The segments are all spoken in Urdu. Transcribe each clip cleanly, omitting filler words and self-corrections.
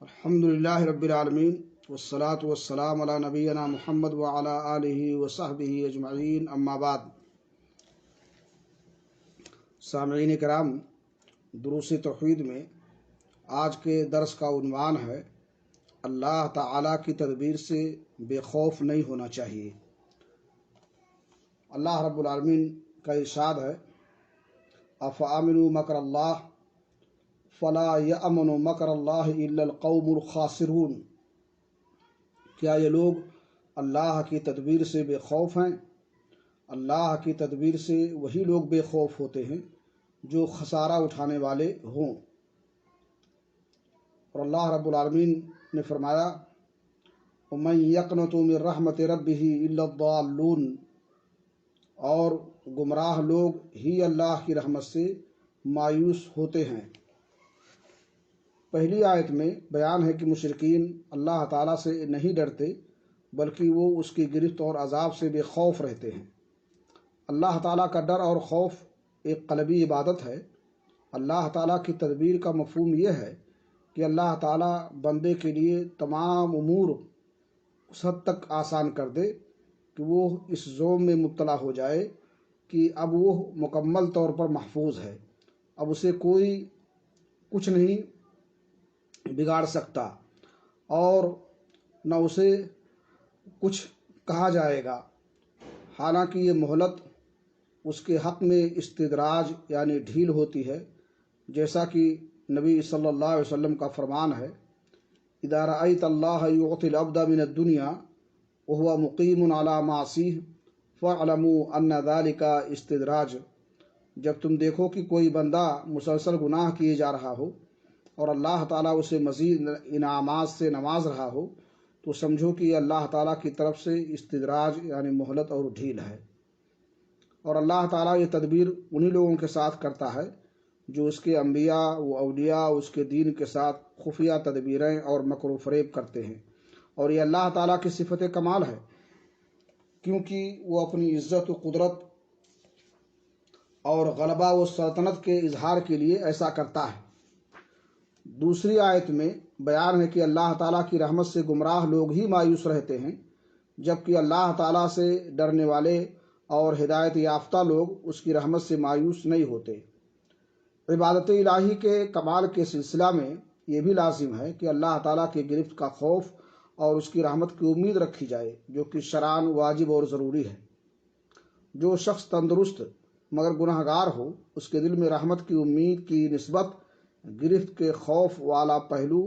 الحمد للہ رب العالمین والصلاة والسلام علی نبینا محمد وعلی آلہ وصحبہ اجمعین، اما بعد۔ سامعین کرام، دروس توحید میں آج کے درس کا عنوان ہے اللہ تعالیٰ کی تدبیر سے بے خوف نہیں ہونا چاہیے۔ اللہ رب العالمین کا ارشاد ہے افامنوا مکر اللہ فلا یأمن مکر اللہ الا القوم الخاسرون۔ کیا یہ لوگ اللہ کی تدبیر سے بے خوف ہیں؟ اللہ کی تدبیر سے وہی لوگ بے خوف ہوتے ہیں جو خسارہ اٹھانے والے ہوں۔ اور اللہ رب العالمین نے فرمایا وَمَن يَقْنَطُ مِن رَحْمَتِ رَبِّهِ إِلَّا الضَّالُّونَ، اور گمراہ لوگ ہی اللہ کی رحمت سے مایوس ہوتے ہیں۔ پہلی آیت میں بیان ہے کہ مشرکین اللہ تعالیٰ سے نہیں ڈرتے بلکہ وہ اس کی گرفت اور عذاب سے بے خوف رہتے ہیں۔ اللہ تعالیٰ کا ڈر اور خوف ایک قلبی عبادت ہے۔ اللہ تعالیٰ کی تدبیر کا مفہوم یہ ہے کہ اللہ تعالیٰ بندے کے لیے تمام امور اس حد تک آسان کر دے کہ وہ اس زوم میں مبتلا ہو جائے کہ اب وہ مکمل طور پر محفوظ ہے، اب اسے کوئی کچھ نہیں بگاڑ سکتا اور نہ اسے کچھ کہا جائے گا۔ حالانکہ یہ مہلت اس کے حق میں استدراج یعنی ڈھیل ہوتی ہے، جیسا کہ نبی صلی اللہ علیہ وسلم کا فرمان ہے اذا رأیت اللہ یعطی العبد من الدنیا وهو مقیم علی معاصیہ فاعلموا ان ذلک استدراج۔ جب تم دیکھو کہ کوئی بندہ مسلسل گناہ کیے جا رہا ہو اور اللہ تعالیٰ اسے مزید انعامات سے نواز رہا ہو تو سمجھو کہ یہ اللہ تعالیٰ کی طرف سے استدراج یعنی مہلت اور ڈھیل ہے۔ اور اللہ تعالیٰ یہ تدبیر انہی لوگوں کے ساتھ کرتا ہے جو اس کے انبیاء و اولیاء اس کے دین کے ساتھ خفیہ تدبیریں اور مکر و فریب کرتے ہیں، اور یہ اللہ تعالیٰ کی صفت کمال ہے کیونکہ وہ اپنی عزت و قدرت اور غلبہ و سلطنت کے اظہار کے لیے ایسا کرتا ہے۔ دوسری آیت میں بیان ہے کہ اللہ تعالیٰ کی رحمت سے گمراہ لوگ ہی مایوس رہتے ہیں، جبکہ اللہ تعالیٰ سے ڈرنے والے اور ہدایت یافتہ لوگ اس کی رحمت سے مایوس نہیں ہوتے۔ عبادت الہی کے کمال کے سلسلہ میں یہ بھی لازم ہے کہ اللہ تعالیٰ کی گرفت کا خوف اور اس کی رحمت کی امید رکھی جائے، جو کہ شرعاً واجب اور ضروری ہے۔ جو شخص تندرست مگر گناہگار ہو اس کے دل میں رحمت کی امید کی نسبت گرفت کے خوف والا پہلو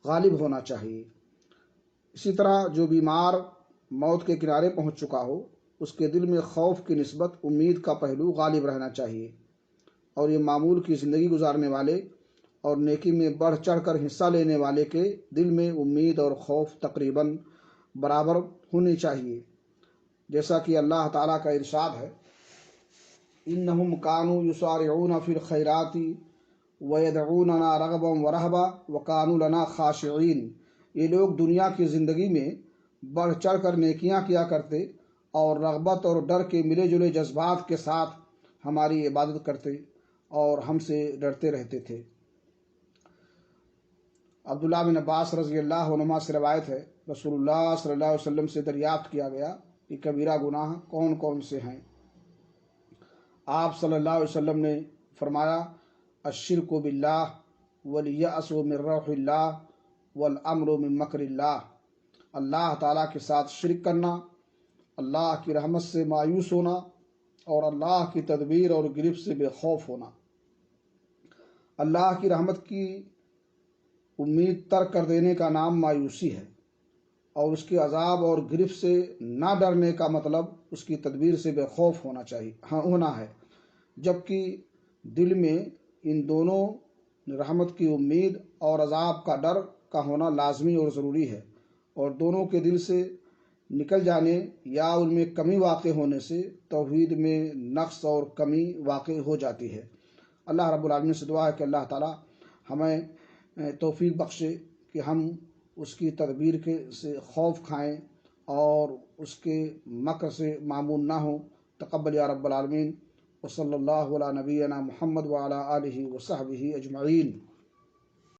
غالب ہونا چاہیے۔ اسی طرح جو بیمار موت کے کنارے پہنچ چکا ہو اس کے دل میں خوف کی نسبت امید کا پہلو غالب رہنا چاہیے، اور یہ معمول کی زندگی گزارنے والے اور نیکی میں بڑھ چڑھ کر حصہ لینے والے کے دل میں امید اور خوف تقریباً برابر ہونی چاہیے، جیسا کہ اللہ تعالیٰ کا ارشاد ہے انہم کانوا یسارعون فی الخیرات وَيَدْعُونَنَا رَغَبًا وَرَهْبًا وَكَانُوا لَنَا خَاشِعِينَ۔ یہ لوگ دنیا کی زندگی میں بڑھ چڑھ کر نیکیاں کیا کرتے اور رغبت اور ڈر کے ملے جلے جذبات کے ساتھ ہماری عبادت کرتے اور ہم سے ڈرتے رہتے تھے۔ عبداللہ بن عباس رضی اللہ عنہما سے روایت ہے رسول اللہ صلی اللہ علیہ وسلم سے دریافت کیا گیا کہ کبیرہ گناہ کون کون سے ہیں؟ آپ صلی اللہ علیہ وسلم نے فرمایا الشرک باللہ والیأس من روح اللہ والامر من مکر اللہ۔ اللہ تعالیٰ کے ساتھ شرک کرنا، اللہ کی رحمت سے مایوس ہونا اور اللہ کی تدبیر اور گرفت سے بے خوف ہونا۔ اللہ کی رحمت کی امید ترک کر دینے کا نام مایوسی ہے، اور اس کے عذاب اور گرفت سے نہ ڈرنے کا مطلب اس کی تدبیر سے بے خوف ہونا ہے، جبکہ دل میں ان دونوں رحمت کی امید اور عذاب کا ڈر کا ہونا لازمی اور ضروری ہے، اور دونوں کے دل سے نکل جانے یا ان میں کمی واقع ہونے سے توحید میں نقص اور کمی واقع ہو جاتی ہے۔ اللہ رب العالمین سے دعا ہے کہ اللہ تعالی ہمیں توفیق بخشے کہ ہم اس کی تدبیر سے خوف کھائیں اور اس کے مکر سے معمون نہ ہوں۔ تقبل یا رب العالمین، وصلی اللہ علی نبینا محمد وعلی آلہ وصحبہ اجمعین۔